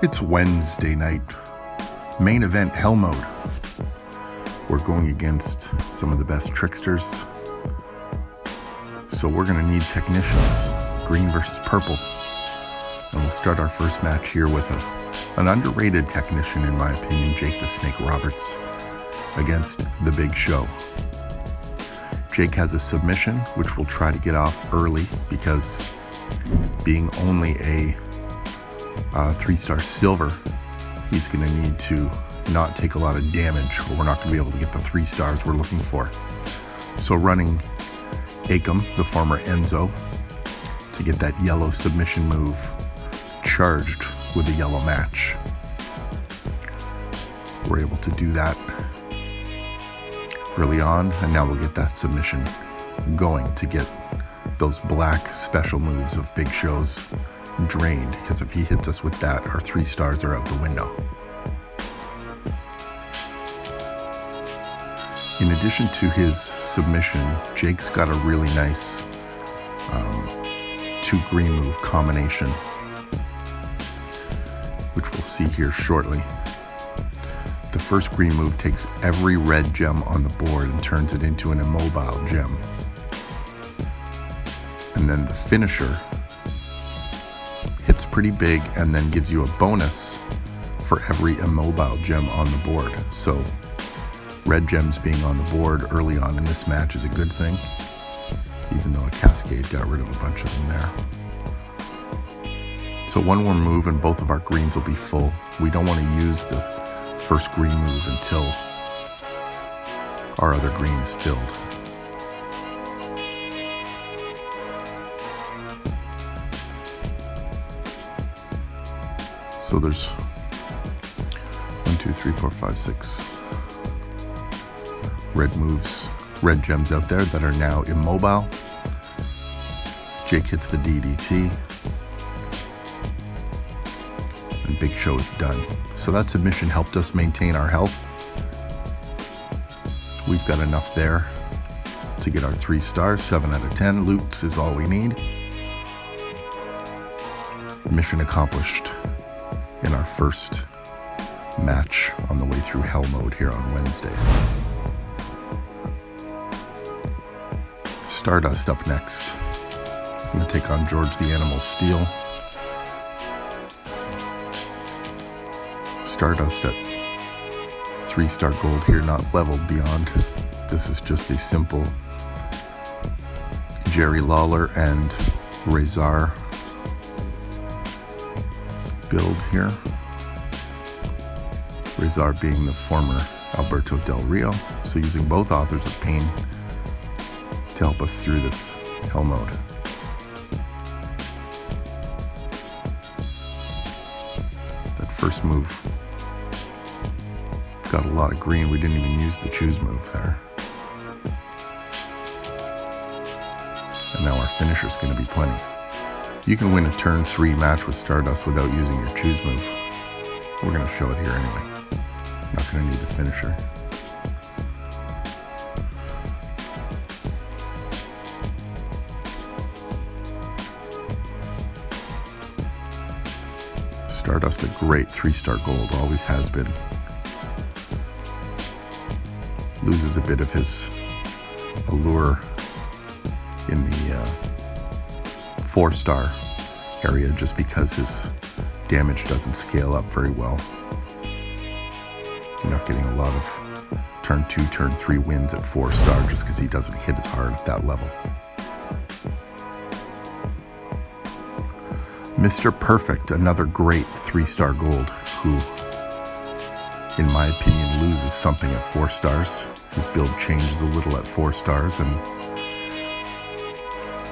It's Wednesday night. Main event Hell Mode. We're going against some of the best tricksters. So we're going to need technicians. Green versus purple. And we'll start our first match here with an underrated technician, in my opinion, Jake the Snake Roberts, against the Big Show. Jake has a submission, which we'll try to get off early because being only a 3-star silver, he's going to need to not take a lot of damage or we're not going to be able to get the 3 stars we're looking for. So running Akam, the former Enzo, to get that yellow submission move charged with a yellow match. We're able to do that early on, and now we'll get that submission going to get those black special moves of Big Show's drained, because if he hits us with that, our 3 stars are out the window. In addition to his submission, Jake's got a really nice 2 green move combination, which we'll see here shortly. The first green move takes every red gem on the board and turns it into an immobile gem. And then the finisher hits pretty big and then gives you a bonus for every immobile gem on the board. So red gems being on the board early on in this match is a good thing, even though a Cascade got rid of a bunch of them there. So one more move and both of our greens will be full. We don't want to use the first green move until our other green is filled. So there's 1, 2, 3, 4, 5, 6 red moves, red gems out there that are now immobile. Jake hits the DDT. And Big Show is done. So that submission helped us maintain our health. We've got enough there to get our 3 stars, 7 out of 10. Loots is all we need. Mission accomplished in our first match on the way through Hell Mode here on Wednesday. Stardust up next. I'm going to take on George the Animal Steel. Stardust at 3-star gold here, not leveled beyond. This is just a simple Jerry Lawler and Rezar build here. Rezar being the former Alberto Del Rio, so using both Authors of Pain to help us through this Hell Mode. That first move got a lot of green. We didn't even use the choose move there. And now our finisher's going to be plenty. You can win a turn 3 match with Stardust without using your choose move. We're going to show it here anyway. Not going to need the finisher. Stardust a great 3-star gold, always has been. Loses a bit of his allure in the 4-star area just because his damage doesn't scale up very well. You're not getting a lot of turn 2, turn 3 wins at 4-star just because he doesn't hit as hard at that level. Mr. Perfect, another great 3-star gold, who, in my opinion, loses something at 4 stars. His build changes a little at 4 stars, and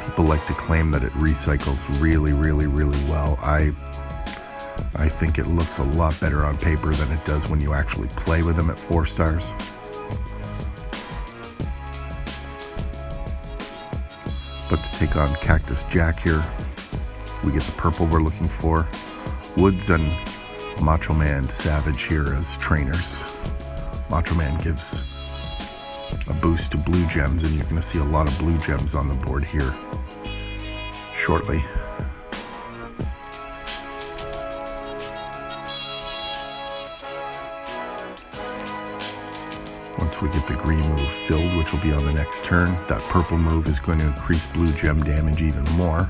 people like to claim that it recycles really, really, really well. I think it looks a lot better on paper than it does when you actually play with him at 4 stars. But to take on Cactus Jack here, we get the purple we're looking for. Woods and Macho Man Savage here as trainers. Macho Man gives a boost to blue gems, and you're going to see a lot of blue gems on the board here shortly. we get the green move filled, which will be on the next turn. That purple move is going to increase blue gem damage even more.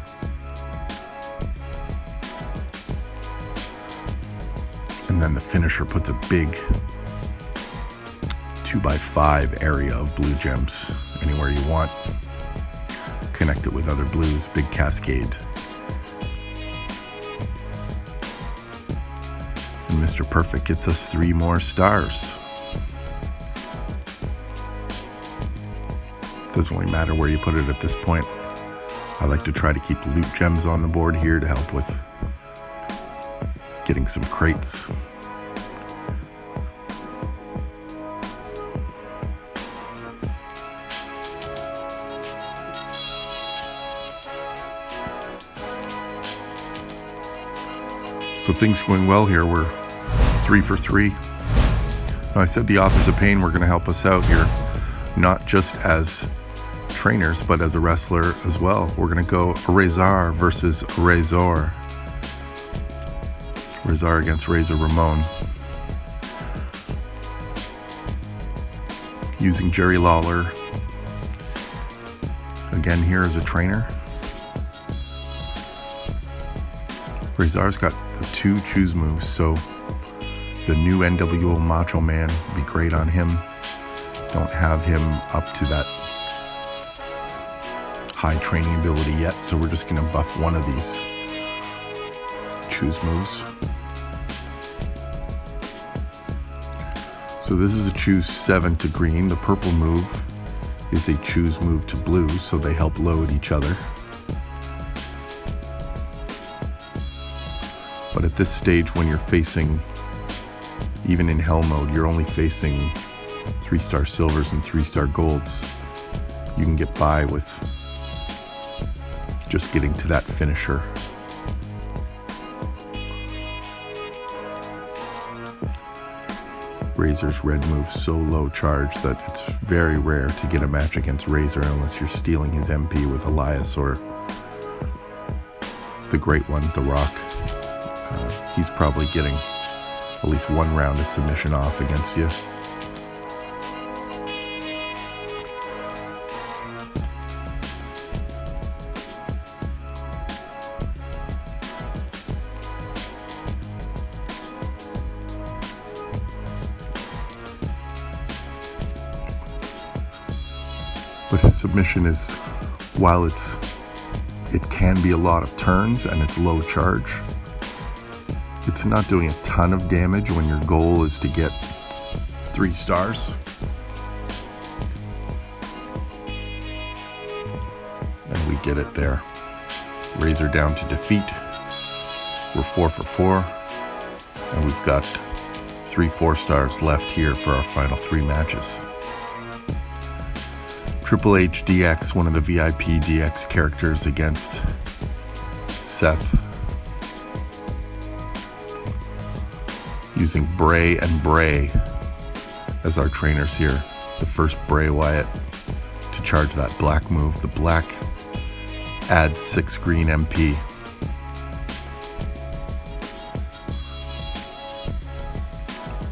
And then the finisher puts a big 2x5 area of blue gems anywhere you want. Connect it with other blues, big cascade. And Mr. Perfect gets us 3 more stars. Doesn't really matter where you put it at this point. I like to try to keep loot gems on the board here to help with getting some crates. So things going well here. We're 3 for 3. Now, I said the Authors of Pain were going to help us out here, not just as trainers, but as a wrestler as well. We're going to go Rezar versus Rezar. Rezar against Razor Ramon. Using Jerry Lawler again here as a trainer. Rezar's got the 2 choose moves, so the new NWO Macho Man would be great on him. Don't have him up to that high training ability yet, so we're just going to buff one of these choose moves. So this is a choose 7 to green. The purple move is a choose move to blue, so they help load each other. But at this stage, when you're facing, even in hell mode, you're only facing 3-star silvers and 3-star golds. You can get by with just getting to that finisher. Razor's red move's so low charge that it's very rare to get a match against Razor unless you're stealing his MP with Elias or the great one, The Rock. He's probably getting at least 1 round of submission off against you. But his submission is, while it can be a lot of turns and it's low charge, it's not doing a ton of damage when your goal is to get 3 stars. And we get it there. Razor down to defeat. We're 4 for 4. And we've got 3 4-stars left here for our final 3 matches. Triple H DX, one of the VIP DX characters, against Seth. Using Bray and Bray as our trainers here. The first Bray Wyatt to charge that black move. The black adds 6 green MP.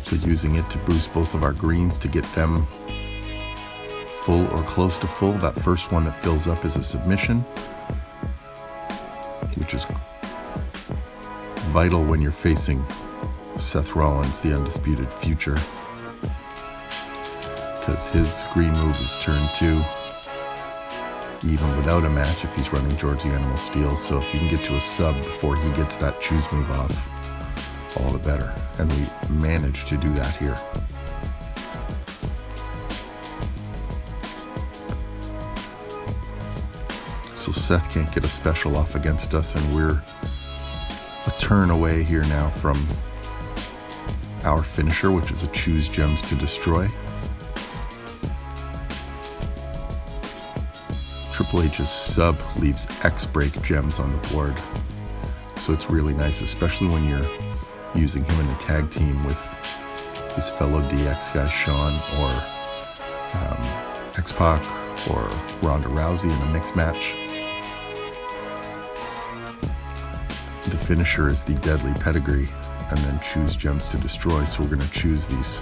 So using it to boost both of our greens to get them full or close to full. That first one that fills up is a submission, which is vital when you're facing Seth Rollins, the Undisputed Future, because his green move is turn 2, even without a match if he's running George the Animal Steel. So if you can get to a sub before he gets that choose move off, all the better. And we managed to do that here. So Seth can't get a special off against us, and we're a turn away here now from our finisher, which is a choose gems to destroy. Triple H's sub leaves X break gems on the board, so it's really nice, especially when you're using him in a tag team with his fellow DX guys, Shawn or X-Pac or Ronda Rousey in a mixed match. The finisher is the deadly pedigree, and then choose gems to destroy. So we're going to choose these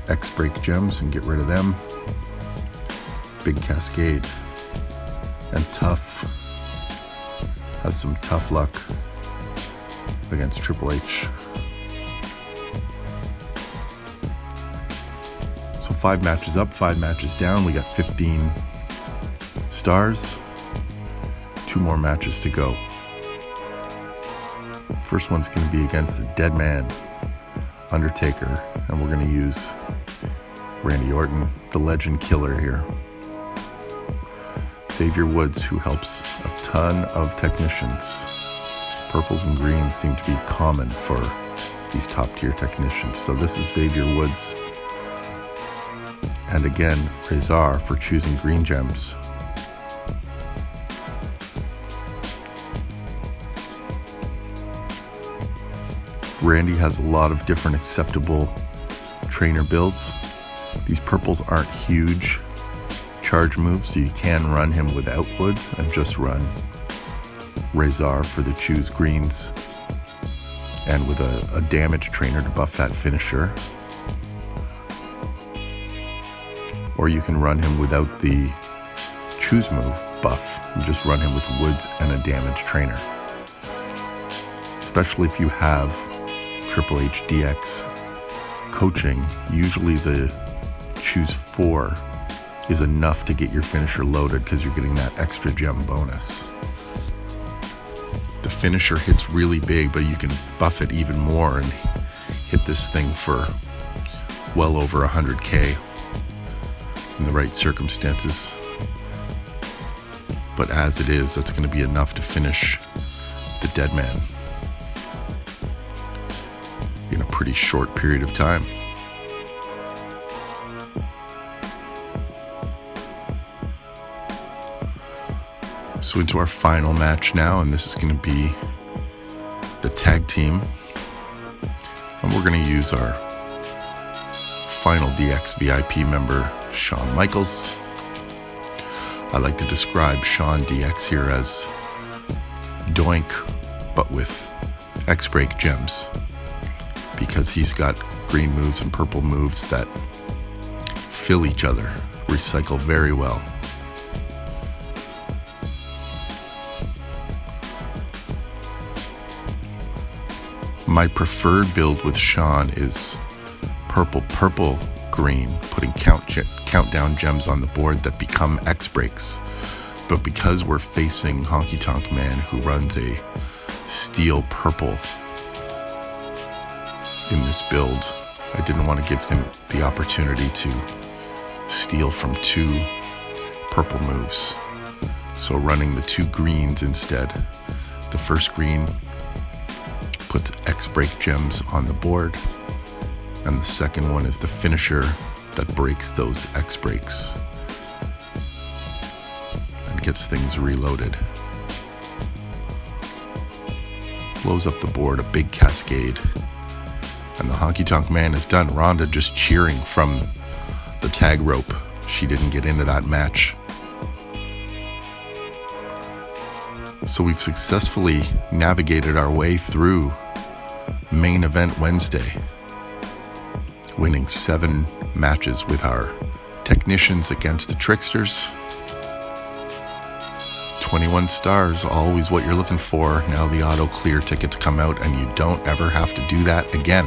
X-Break gems and get rid of them. Big Cascade. And Tough has some tough luck against Triple H. So 5 matches up, 5 matches down. We got 15 stars. 2 more matches to go. First one's going to be against the Dead Man, Undertaker, and we're going to use Randy Orton, the legend killer here. Xavier Woods, who helps a ton of technicians. Purples and greens seem to be common for these top tier technicians. So this is Xavier Woods. And again, Rezar for choosing green gems. Randy has a lot of different acceptable trainer builds. These purples aren't huge charge moves, so you can run him without Woods and just run Rezar for the choose greens and with a damage trainer to buff that finisher. Or you can run him without the choose move buff and just run him with Woods and a damage trainer. Especially if you have Triple H DX coaching, usually the choose 4 is enough to get your finisher loaded because you're getting that extra gem bonus. The finisher hits really big, but you can buff it even more and hit this thing for well over 100k in the right circumstances. But as it is, that's going to be enough to finish the Dead Man in a pretty short period of time. So into our final match now, and this is going to be the tag team. And we're going to use our final DX VIP member, Shawn Michaels. I like to describe Shawn DX here as Doink, but with X-Break gems, because he's got green moves and purple moves that fill each other, recycle very well. My preferred build with Shawn is purple, green, putting countdown gems on the board that become X-Breaks. But because we're facing Honky Tonk Man, who runs a steel purple in this build, I didn't want to give him the opportunity to steal from 2 purple moves. So running the 2 greens instead. The first green puts X-Break gems on the board, and the second one is the finisher that breaks those X-Breaks and gets things reloaded. Blows up the board, a big cascade, and the Honky Tonk Man is done. Rhonda just cheering from the tag rope. She didn't get into that match. So we've successfully navigated our way through main event Wednesday, winning 7 matches with our technicians against the tricksters. 21 stars, always what you're looking for. Now the auto clear tickets come out and you don't ever have to do that again.